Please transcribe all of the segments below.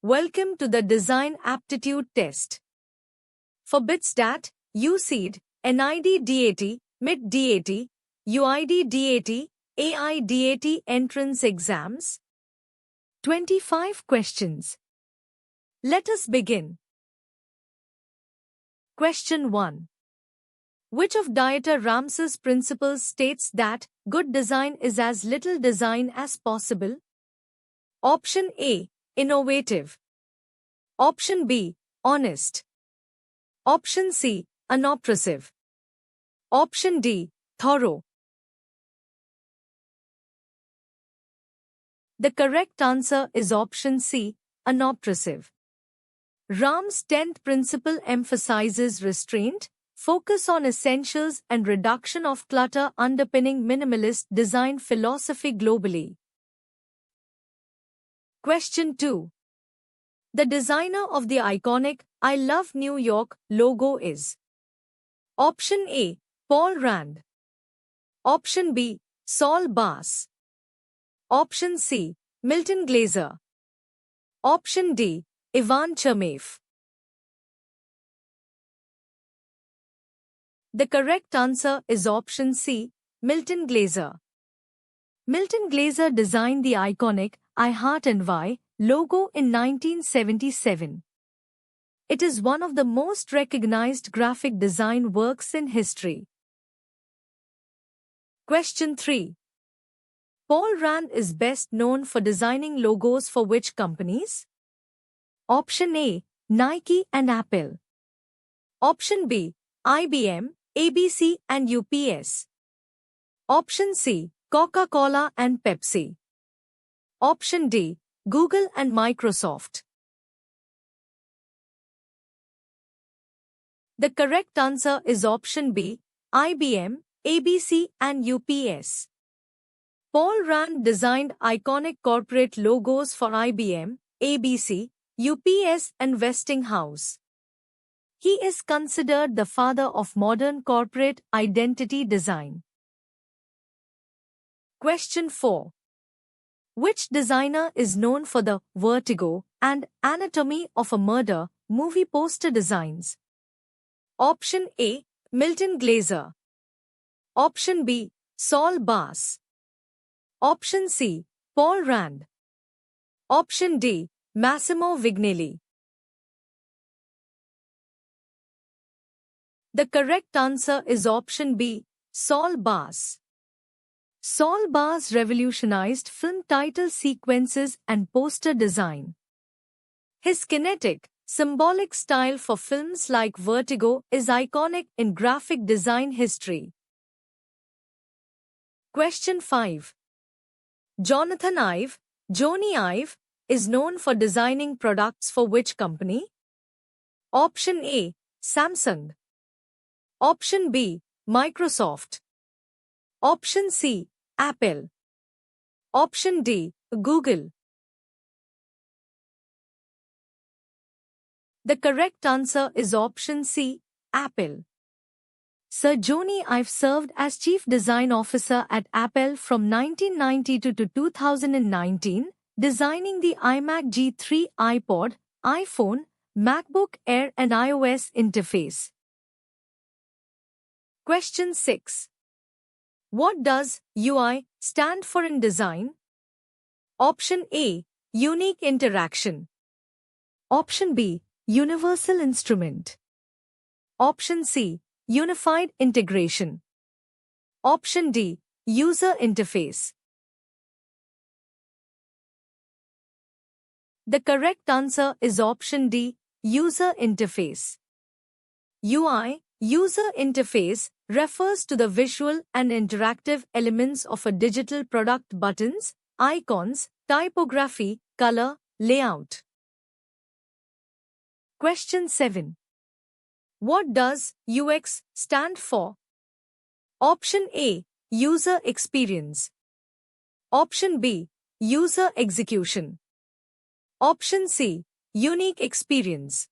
Welcome to the Design Aptitude Test. For BITSTAT, USEED, NID DAT, MIT DAT, UID DAT, AI DAT entrance exams. 25 questions. Let us begin. Question 1. Which of Dieter Rams' principles states that good design is as little design as possible? Option A. Innovative. Option B. Honest. Option C. Unobtrusive. Option D. Thorough. The correct answer is option C. Unobtrusive. Rams' 10th principle emphasizes restraint, focus on essentials and reduction of clutter underpinning minimalist design philosophy globally. Question 2. The designer of the iconic I Love New York logo is Option A. Paul Rand. Option B. Saul Bass. Option C. Milton Glaser. Option D. Ivan Chermayeff. The correct answer is option C. Milton Glaser. Milton Glaser designed the iconic I Heart NY logo in 1977. It is one of the most recognized graphic design works in history. Question 3. Paul Rand is best known for designing logos for which companies? Option A. Nike and Apple. Option B. IBM, ABC and UPS. Option C. Coca-Cola and Pepsi. Option D. Google and Microsoft. The correct answer is option B. IBM, ABC and UPS. Paul Rand designed iconic corporate logos for IBM, ABC, UPS and Westinghouse. He is considered the father of modern corporate identity design. Question 4. Which designer is known for the Vertigo and Anatomy of a Murder movie poster designs? Option A. Milton Glaser. Option B. Saul Bass. Option C. Paul Rand. Option D. Massimo Vignelli. The correct answer is option B. Saul Bass. Saul Bass revolutionized film title sequences and poster design. His kinetic, symbolic style for films like Vertigo is iconic in graphic design history. Question 5. Jonathan Ive, Jony Ive, is known for designing products for which company? Option A. Samsung. Option B. Microsoft. Option C. Apple. Option D. Google. The correct answer is option C. Apple. Sir Jony Ive served as Chief Design Officer at Apple from 1992 to 2019, designing the iMac G3, iPod, iPhone, MacBook Air and iOS interface. Question 6. What does UI stand for in design? Option A. Unique interaction. Option B. Universal instrument. Option C. Unified integration. Option D. User interface. The correct answer is option D. User interface. UI, user interface, refers to the visual and interactive elements of a digital product: buttons, icons, typography, color, layout. Question 7. What does UX stand for? Option A. User experience. Option B. User execution. Option C. Unique experience.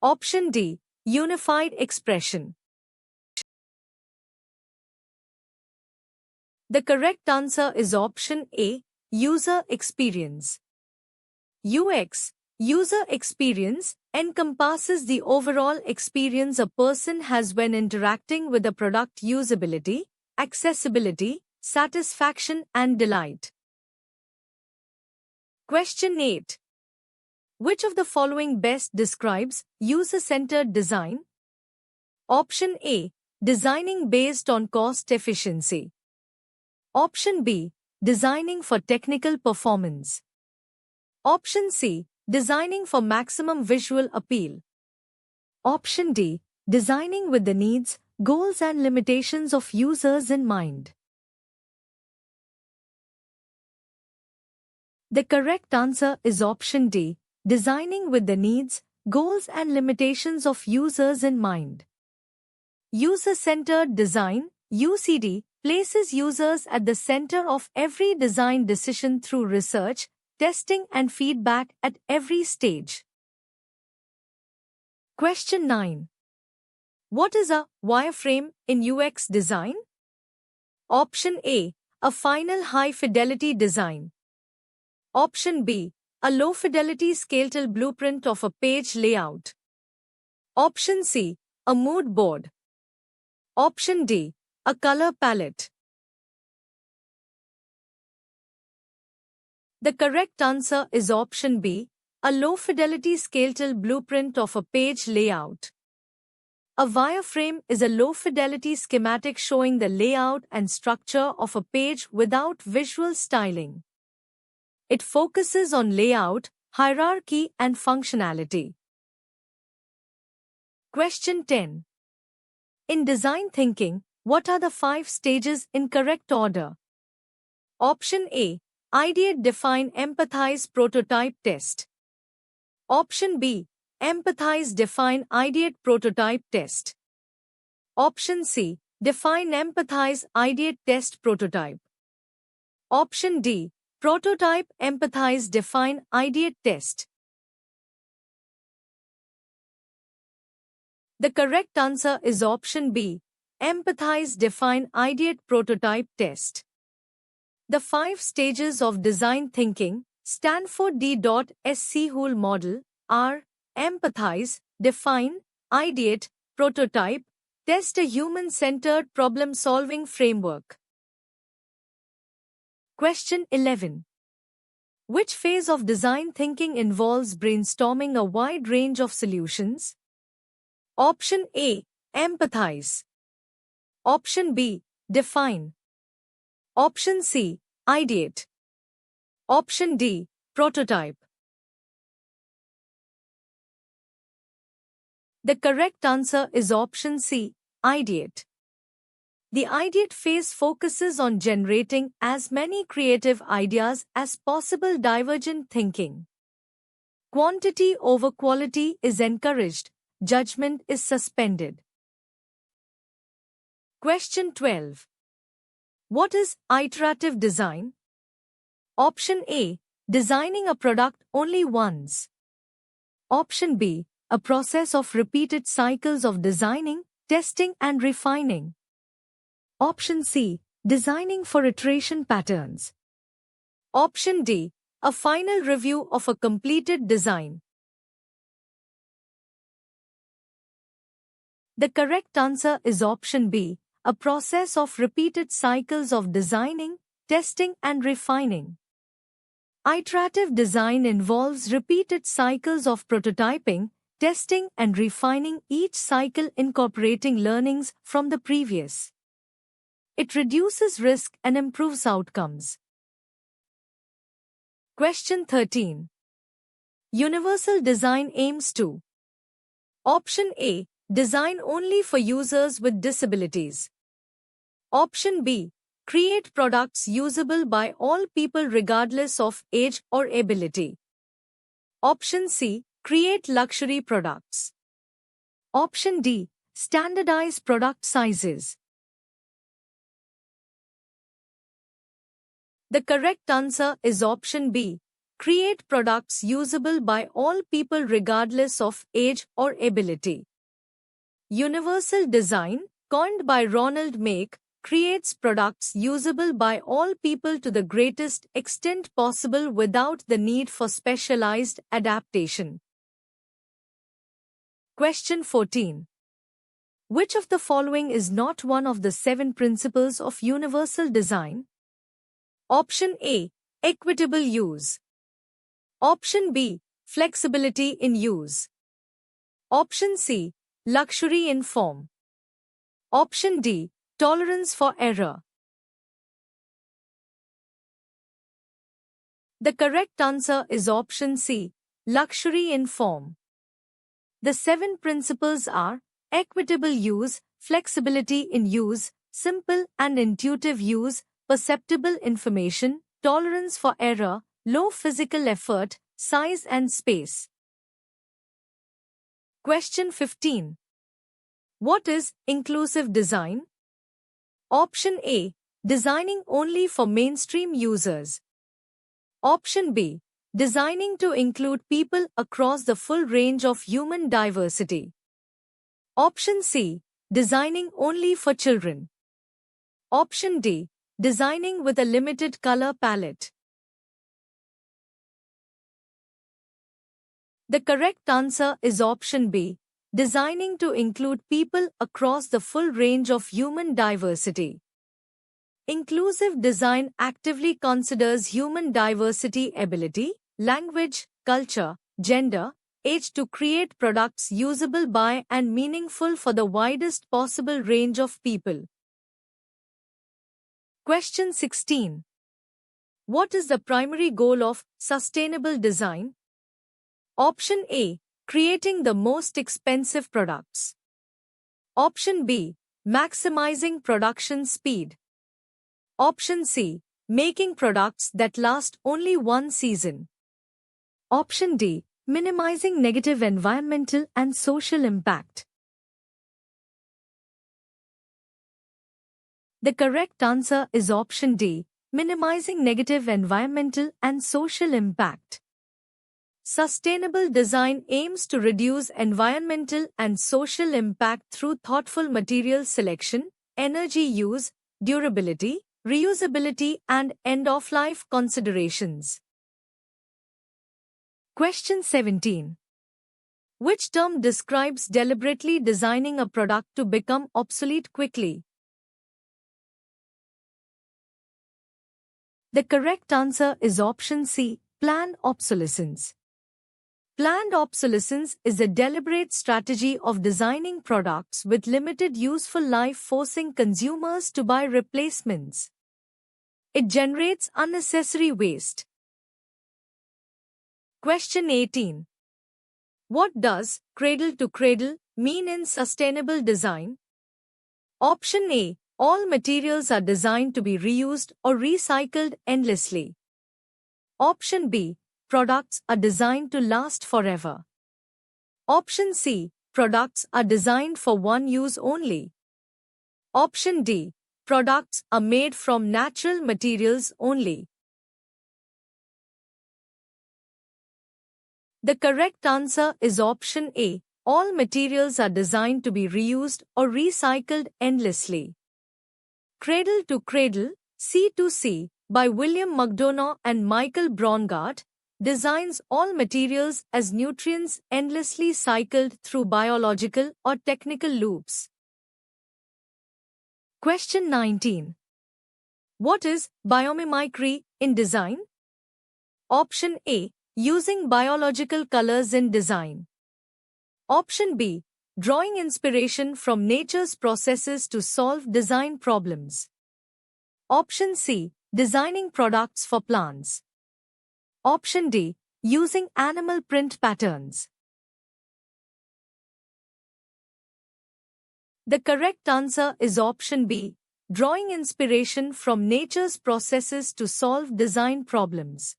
Option D. Unified expression. The correct answer is option A. User experience. UX User experience encompasses the overall experience a person has when interacting with a product. Usability, accessibility, satisfaction and delight. Question 8. Which of the following best describes user-centered design? Option A. Designing based on cost efficiency. Option B. Designing for technical performance. Option C. Designing for maximum visual appeal. Option D. Designing with the needs, goals and limitations of users in mind. The correct answer is option D. Designing with the needs, goals and limitations of users in mind. User-centered design, UCD, places users at the center of every design decision through research, testing and feedback at every stage. Question 9. What is a wireframe in UX design? Option A. A final high-fidelity design. Option B. A low-fidelity skeletal blueprint of a page layout. Option C. A mood board. Option D. A color palette. The correct answer is option B. A low-fidelity skeletal blueprint of a page layout. A wireframe is a low-fidelity schematic showing the layout and structure of a page without visual styling. It focuses on layout, hierarchy and functionality. Question 10. In design thinking, what are the 5 stages in correct order? Option A. Ideate, define, empathize, prototype, test. Option B. Empathize, define, ideate, prototype, test. Option C. Define, empathize, ideate, test, prototype. Option D. Prototype, empathize, define, ideate, test. The correct answer is option B. Empathize, define, ideate, prototype, test. The 5 stages of design thinking, Stanford D.S.C. Hull model, are empathize, define, ideate, prototype, test, a human-centered problem-solving framework. Question 11. Which phase of design thinking involves brainstorming a wide range of solutions? Option A. Empathize. Option B. Define. Option C. Ideate. Option D. Prototype. The correct answer is option C. Ideate. The ideate phase focuses on generating as many creative ideas as possible. Divergent thinking. Quantity over quality is encouraged. Judgment is suspended. Question 12. What is iterative design? Option A. Designing a product only once. Option B. A process of repeated cycles of designing, testing and refining. Option C. Designing for iteration patterns. Option D. A final review of a completed design. The correct answer is option B. A process of repeated cycles of designing, testing and refining. Iterative design involves repeated cycles of prototyping, testing and refining, each cycle incorporating learnings from the previous. It reduces risk and improves outcomes. Question 13. Universal design aims to. Option A. Design only for users with disabilities. Option B. Create products usable by all people regardless of age or ability. Option C. Create luxury products. Option D. Standardize product sizes. The correct answer is option B. Create products usable by all people regardless of age or ability. Universal design, coined by Ronald Make, creates products usable by all people to the greatest extent possible without the need for specialized adaptation. Question 14. Which of the following is not one of the 7 principles of universal design? Option A. Equitable use. Option B. Flexibility in use. Option C. Luxury in form. Option D. Tolerance for error. The correct answer is option C. Luxury in form. The 7 principles are equitable use, flexibility in use, simple and intuitive use, perceptible information, tolerance for error, low physical effort, size and space. Question 15. What is inclusive design? Option A. Designing only for mainstream users. Option B. Designing to include people across the full range of human diversity. Option C. Designing only for children. Option D. Designing with a limited color palette. The correct answer is option B. Designing to include people across the full range of human diversity. Inclusive design actively considers human diversity, ability, language, culture, gender, age to create products usable by and meaningful for the widest possible range of people. Question 16. What is the primary goal of sustainable design? Option A. Creating the most expensive products. Option B. Maximizing production speed. Option C. Making products that last only one season. Option D. Minimizing negative environmental and social impact. The correct answer is option D. Minimizing negative environmental and social impact. Sustainable design aims to reduce environmental and social impact through thoughtful material selection, energy use, durability, reusability, and end-of-life considerations. Question 17. Which term describes deliberately designing a product to become obsolete quickly? The correct answer is option C. Planned obsolescence. Planned obsolescence is a deliberate strategy of designing products with limited useful life, forcing consumers to buy replacements. It generates unnecessary waste. Question 18. What does cradle to cradle mean in sustainable design? Option A. All materials are designed to be reused or recycled endlessly. Option B. Products are designed to last forever. Option C. Products are designed for one use only. Option D. Products are made from natural materials only. The correct answer is option A. All materials are designed to be reused or recycled endlessly. Cradle to Cradle, C2C, by William McDonough and Michael Braungart, designs all materials as nutrients endlessly cycled through biological or technical loops. Question 19. What is biomimicry in design? Option A. Using biological colors in design. Option B. Drawing inspiration from nature's processes to solve design problems. Option C. Designing products for plants. Option D. Using animal print patterns. The correct answer is option B. Drawing inspiration from nature's processes to solve design problems.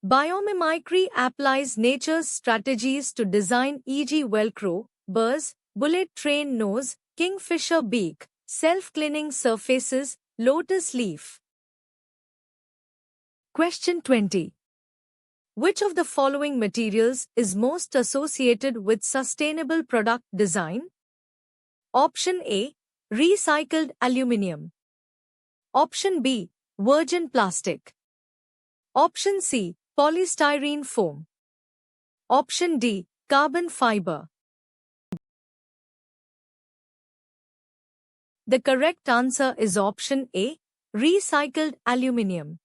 Biomimicry applies nature's strategies to design, e.g. Velcro, burrs, bullet train nose, kingfisher beak, self-cleaning surfaces, lotus leaf. Question 20. Which of the following materials is most associated with sustainable product design? Option A. recycled aluminium. Option B, virgin plastic. Option C, polystyrene foam. Option D, carbon fiber. The correct answer is option A, recycled aluminium.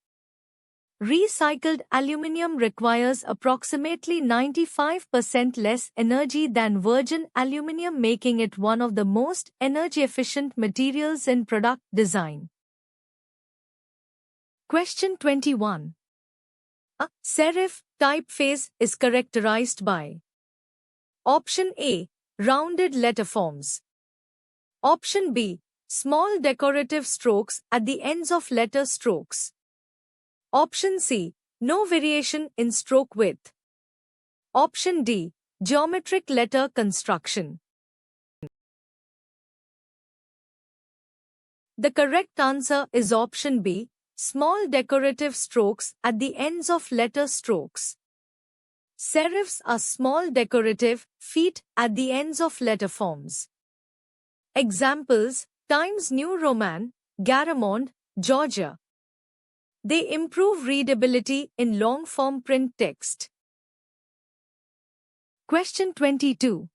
Recycled aluminium requires approximately 95% less energy than virgin aluminium, making it one of the most energy-efficient materials in product design. Question 21. A serif typeface is characterized by Option A, rounded letter forms. Option B, small decorative strokes at the ends of letter strokes. Option C, no variation in stroke width. Option D, geometric letter construction. The correct answer is option B, small decorative strokes at the ends of letter strokes. Serifs are small decorative feet at the ends of letter forms. Examples: Times New Roman, Garamond, Georgia. They improve readability in long-form print text. Question 22.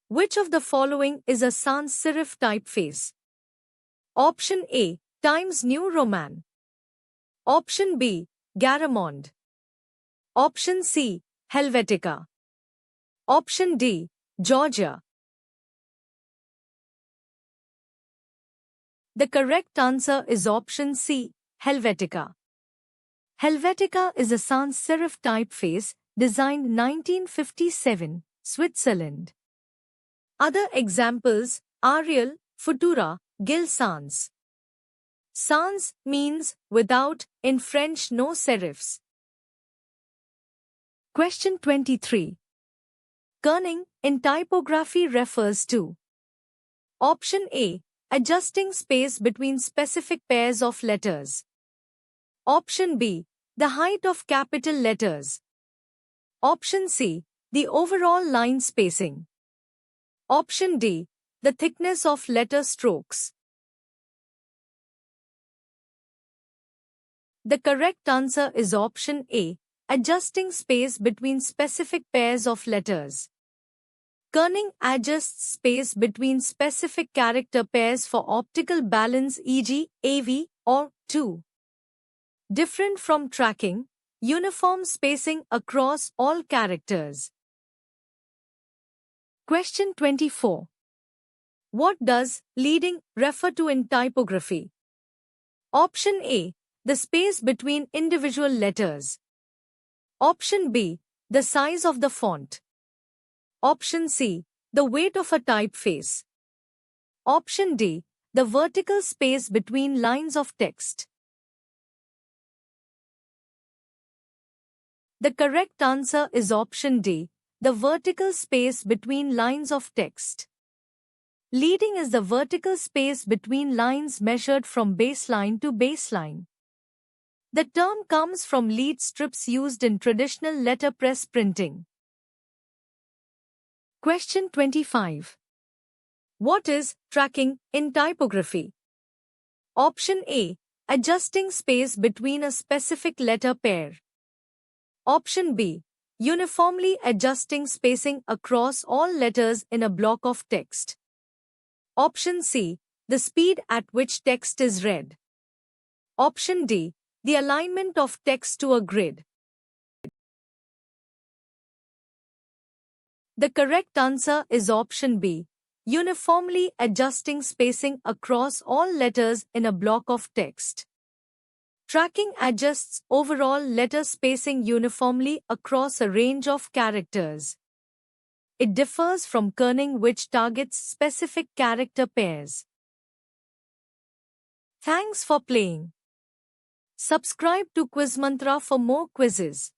Which of the following is a sans serif typeface? Option A, Times New Roman. Option B, Garamond. Option C, Helvetica. Option D, Georgia. The correct answer is option C, Helvetica. Helvetica is a sans serif typeface designed 1957, Switzerland. Other examples: Arial, Futura, Gil Sans. Sans means without in French, no serifs. Question 23. Kerning in typography refers to Option A, adjusting space between specific pairs of letters. Option B, the height of capital letters. Option C, the overall line spacing. Option D, the thickness of letter strokes. The correct answer is option A, adjusting space between specific pairs of letters. Kerning adjusts space between specific character pairs for optical balance, e.g., AV or 2. Different from tracking, uniform spacing across all characters. Question 24. What does leading refer to in typography? Option A, the space between individual letters. Option B, the size of the font. Option C, the weight of a typeface. Option D, the vertical space between lines of text. The correct answer is option D, the vertical space between lines of text. Leading is the vertical space between lines measured from baseline to baseline. The term comes from lead strips used in traditional letterpress printing. Question 25. What is tracking in typography? Option A, adjusting space between a specific letter pair. Option B, uniformly adjusting spacing across all letters in a block of text. Option C, the speed at which text is read. Option D, the alignment of text to a grid. The correct answer is option B, uniformly adjusting spacing across all letters in a block of text. Tracking adjusts overall letter spacing uniformly across a range of characters. It differs from kerning, which targets specific character pairs. Thanks for playing. Subscribe to Quiz Mantra for more quizzes.